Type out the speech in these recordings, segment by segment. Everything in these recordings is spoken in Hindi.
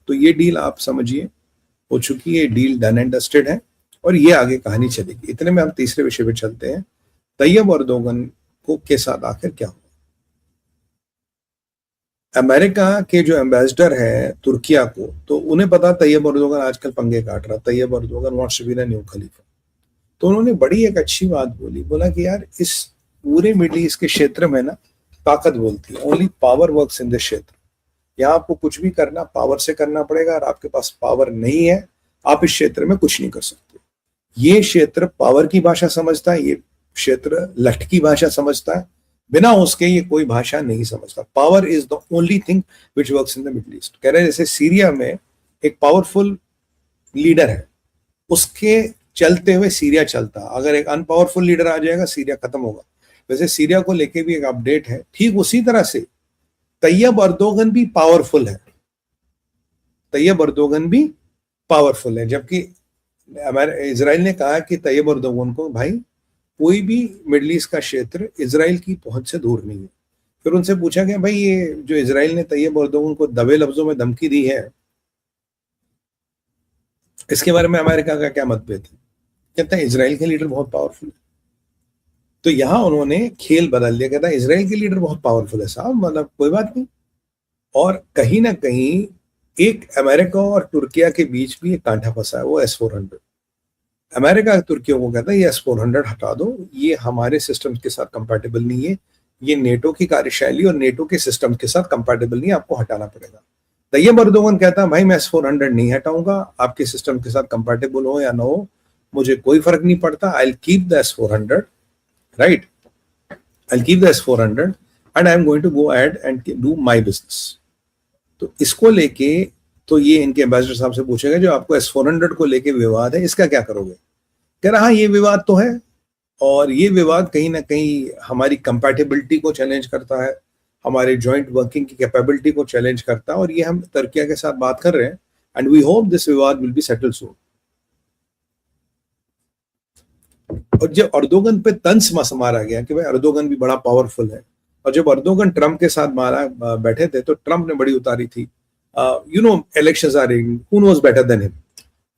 तो ये डील आप समझिए हो चुकी है, डील डन एंड डस्टेड है और ये आगे कहानी चलेगी। इतने में हम तीसरे विषय पे चलते हैं, तैयब अर्दोगन को के साथ आखिर क्या हुआ। अमेरिका के जो एम्बेसडर है तुर्किया को, तो उन्हें पता तैयब अर्दोगन आजकल पंगे काट रहा, Tayyip Erdogan wants to be the new खलीफा। तो उन्होंने बड़ी एक अच्छी बात बोली, बोला कि यार इस पूरे मिडिल ईस्ट के क्षेत्र में ना ताकत बोलती है, only power works in this क्षेत्र। यहाँ आपको कुछ भी करना पावर से करना पड़ेगा, और आपके पास पावर नहीं है आप इस क्षेत्र में कुछ नहीं कर सकते। ये क्षेत्र पावर की भाषा समझता है, ये क्षेत्र लठ की भाषा समझता है, बिना उसके ये कोई भाषा नहीं समझता। Power is the only thing which works in the middle east. कह रहे हैं जैसे सीरिया में एक पावरफुल लीडर है, उसके चलते हुए सीरिया चलता, अगर एक अनपावरफुल लीडर आ जाएगा सीरिया खत्म होगा। वैसे सीरिया को लेके भी एक अपडेट है, ठीक उसी तरह से तैयब अर्दोगन भी पावरफुल है, तैयब अर्दोगन भी पावरफुल है। जबकि इजराइल ने कहा कि तैयब अर्दोगन को भाई कोई भी मिडिल ईस्ट का क्षेत्र इजराइल की पहुंच से दूर नहीं है। फिर उनसे पूछा गया भाई ये जो इजराइल ने तैयब अर्दोगन को दबे लफ्जों में धमकी दी है, इसके बारे में अमेरिका का क्या मतभेद है। कहता है इजराइल के लीडर बहुत पावरफुल है। तो यहां उन्होंने खेल बदल दिया, कहता है इजराइल के लीडर बहुत पावरफुल है साहब, मतलब कोई बात नहीं। और कहीं ना कहीं एक अमेरिका और तुर्किया के बीच भी एक कांटा फंसा है, वो S-400। अमेरिका तुर्कियों को कहता है ये S-400 हटा दो, ये हमारे सिस्टम के साथ कंपैटिबल नहीं है, ये नेटो की कार्यशैली और नेटो के सिस्टम के साथ कंपैटिबल नहीं है, आपको हटाना पड़ेगा। तैयब अर्दोगन कहता है भाई मैं S-400 नहीं हटाऊंगा, आपके सिस्टम के साथ कंपैटिबल हो या ना हो मुझे कोई फर्क नहीं पड़ता, I will keep the S-400, right, I will keep the S-400 and I am going to go ahead and do my business. तो इसको लेके तो ये इनके एम्बेसडर साहब से पूछेगा जो आपको S-400 को लेके विवाद है इसका क्या करोगे। कह रहा हाँ ये विवाद तो है, और ये विवाद कहीं ना कहीं हमारी कंपैटिबिलिटी को चैलेंज करता है, हमारे जॉइंट वर्किंग की कैपेबिलिटी को चैलेंज करता है, और ये हम तुर्किया के साथ बात कर रहे हैं एंड वी होप दिस विवाद विल बी सेटल्ड सून। और जब अर्दोगन पे तंज मारा गया कि भाई अर्दोगन भी बड़ा पावरफुल है, और जब अर्दोगन ट्रम्प के साथ बैठे थे तो ट्रम्प ने बड़ी उतारी थी, elections are rigged, who knows better than him.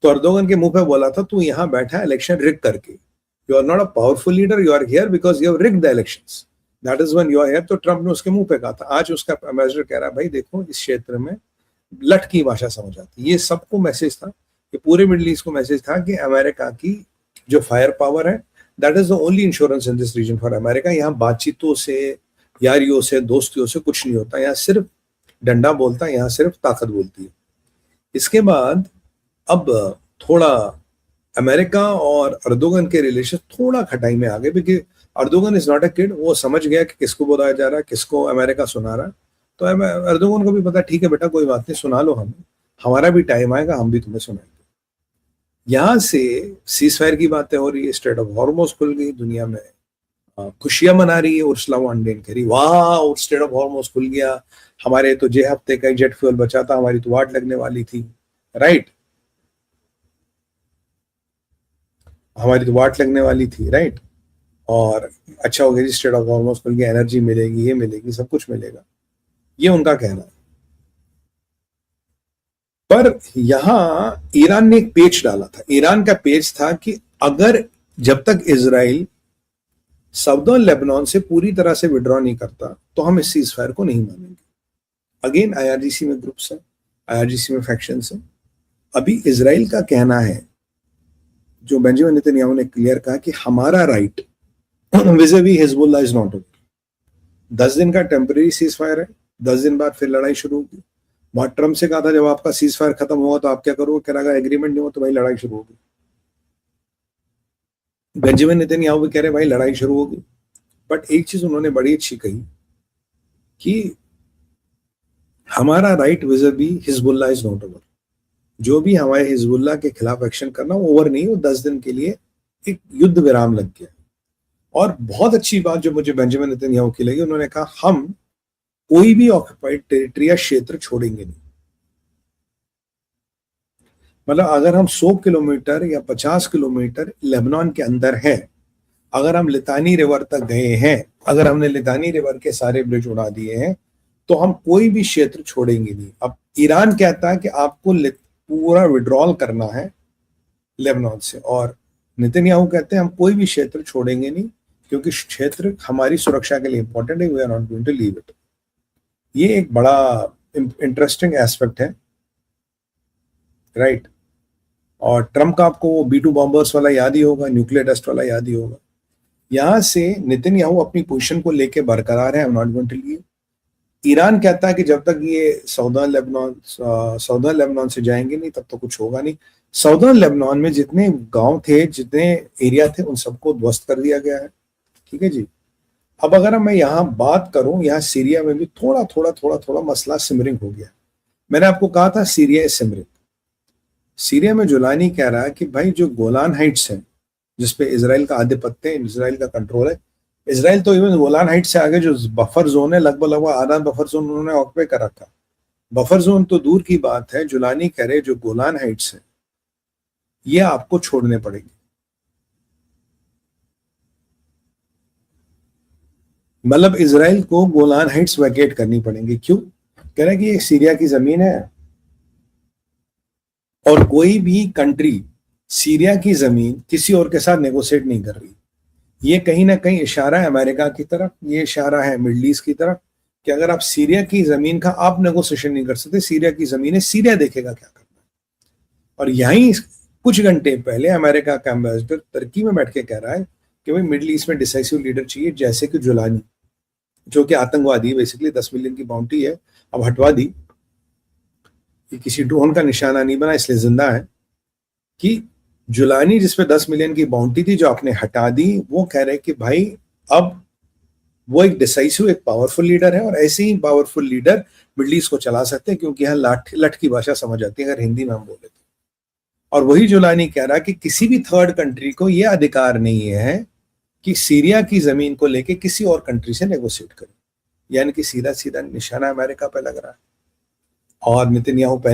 तो अर्दोगन के मुंह पे बोला था तू यहाँ बैठा इलेक्शन रिग करके, you are not a powerful leader, you are here because you have rigged the elections, that is when you are here. तो ट्रम्प ने उसके मुंह पे कहा था। आज उसका एम्बेसडर कह रहा है भाई देखो इस क्षेत्र में लठ की भाषा समझ आती। ये सबको मैसेज था, ये पूरे मिडिल ईस्ट को मैसेज था कि अमेरिका की जो फायर पावर है that is the only insurance in this region for America. यहाँ बातचीतों से, यारियों से, दोस्तियों से कुछ नहीं होता, यहाँ सिर्फ डंडा बोलता है, यहाँ सिर्फ ताकत बोलती है। इसके बाद अब थोड़ा अमेरिका और अर्दोगन के रिलेशन थोड़ा खटाई में आ गए, क्योंकि Erdogan is not a kid, वो समझ गया कि किसको बुलाया जा रहा है, किसको अमेरिका सुना रहा है। तो अर्दोगन को भी पता ठीक है बेटा कोई बात नहीं, सुना लो, हमें हमारा भी टाइम आएगा, हम भी तुम्हें सुनाएंगे। यहां से सीज फायर की बातें हो रही है, स्ट्रेट ऑफ हॉर्मुज़ खुल गई, दुनिया में खुशियां मना रही है। उर्सुला वॉन डेर कह रही वाह स्ट्रेट ऑफ हॉर्मुज़ खुल गया, हमारे तो 6 हफ्ते का जेट फ्यूल बचा था, हमारी तो वाट लगने वाली थी, राइट, हमारी तो वाट लगने वाली थी, राइट। और अच्छा हो गया जी स्ट्रेट ऑफ हॉर्मुज़ खुल गया, एनर्जी मिलेगी, ये मिलेगी, सब कुछ मिलेगा, ये उनका कहना है। पर यहां ईरान ने एक पेच डाला था। ईरान का पेच था कि अगर जब तक इजराइल सदर्न लेबनान से पूरी तरह से विड्रॉ नहीं करता तो हम इस सीज फायर को नहीं मानेंगे। अगेन IRGC में ग्रुप्स है, IRGC में फैक्शंस है। अभी इजराइल का कहना है, जो बेंजामिन नेतन्याहू ने क्लियर कहा कि हमारा right vis-a-vis Hezbollah is not over. 10 दिन का टेम्परेरी सीज फायर है, 10 दिन बाद फिर लड़ाई शुरू होगी। वहां ट्रम्प से कहा था जब आपका सीज फायर खत्म होगा तो आप क्या करोगे, कह रहा एग्रीमेंट नहीं हो तो भाई लड़ाई शुरू होगी। बेंजामिन नेतन्याहू भी कह रहे भाई लड़ाई शुरू होगी। बट एक चीज उन्होंने बड़ी अच्छी कही कि हमारा right vis-a-vis Hezbollah is not over. जो भी हमारे हिजबुल्लाह के खिलाफ एक्शन करना वो ओवर नहीं, वो 10 दिन के लिए एक युद्ध विराम लग गया। और बहुत अच्छी बात जो मुझे बेंजामिन नेतन्याहू की लगी, उन्होंने कहा हम कोई भी ऑक्युपाइड टेरिटरी या क्षेत्र छोड़ेंगे नहीं। मतलब अगर हम 100 किलोमीटर या 50 किलोमीटर लेबनान के अंदर है, अगर हम लितानी रिवर तक गए हैं, अगर हमने लितानी रिवर के सारे ब्रिज उड़ा दिए हैं, तो हम कोई भी क्षेत्र छोड़ेंगे नहीं। अब ईरान कहता है कि आपको पूरा विड्रॉल करना है लेबनान से, और नेतन्याहू कहते हैं हम कोई भी क्षेत्र छोड़ेंगे नहीं क्योंकि क्षेत्र हमारी सुरक्षा के लिए इंपॉर्टेंट है, we are not going to leave it. ये एक बड़ा इंटरेस्टिंग एस्पेक्ट है, राइट। और ट्रम्प का आपको वो B-2 बॉम्बर्स वाला याद ही होगा, न्यूक्लियर टेस्ट वाला याद ही होगा। यहां से नेतन्याहू अपनी पोजीशन को लेके बरकरार है, I am not going to leave. Iran कहता है कि जब तक ये साउदर्न लेबनान से जाएंगे नहीं तब तो कुछ होगा नहीं। साउदर्न लेबनान में जितने गांव थे, जितने एरिया थे, उन सबको ध्वस्त कर दिया गया है, ठीक है जी। अब अगर मैं यहाँ बात करूं, यहाँ सीरिया में भी थोड़ा थोड़ा मसला सिमरिंग हो गया। मैंने आपको कहा था सीरिया इज सिमरिंग। सीरिया में जुलानी कह रहा है कि भाई जो गोलान हाइट्स है जिसपे इसराइल का आधिपत्य है, इसराइल का कंट्रोल है, इसराइल तो इवन गोलान हाइट्स से आगे जो बफर जोन है, लगभग आधा बफर जोन उन्होंने ऑक्युपाई कर रखा। बफर जोन तो दूर की बात है, जुलानी कह रहे जो गोलान हाइट्स है ये आपको छोड़ने पड़ेंगे। मतलब इसराइल को गोलान हाइट्स वैकेट करनी पड़ेंगी। क्यों? कह रहे कि ये सीरिया की जमीन है और कोई भी कंट्री सीरिया की जमीन किसी और के साथ नेगोशिएट नहीं कर रही। ये कहीं ना कहीं इशारा है अमेरिका की तरफ, ये इशारा है मिडल ईस्ट की तरफ कि अगर आप सीरिया की जमीन का आप नेगोशिएशन नहीं कर सकते, सीरिया की जमीन है, सीरिया देखेगा क्या करना है। और यहीं कुछ घंटे पहले अमेरिका का एम्बेसडर तुर्की में बैठ के कह रहा है कि भाई मिडल ईस्ट में डिसाइसिव लीडर चाहिए, जैसे कि जुलानी, जो कि आतंकवादी, बेसिकली 10 मिलियन की बाउंटी है, अब हटवा दी। ये किसी ड्रोन का निशाना नहीं बना इसलिए जिंदा है। कि जुलानी जिसपे 10 मिलियन की बाउंटी थी जो आपने हटा दी, वो कह रहे कि भाई अब वो एक डिसाइसिव, एक पावरफुल लीडर है, और ऐसे ही पावरफुल लीडर मिडल ईस्ट को चला सकते हैं, क्योंकि यहाँ लठ की भाषा समझ आती है अगर हिंदी में हम बोले तो। और वही जुलानी कह रहा कि किसी भी थर्ड कंट्री को यह अधिकार नहीं है कि सीरिया की जमीन को लेके किसी और कंट्री से नेगोशिएट करे। यानी कि सीधा सीधा निशाना अमेरिका पे लग रहा है। और नेतन्याहू पहले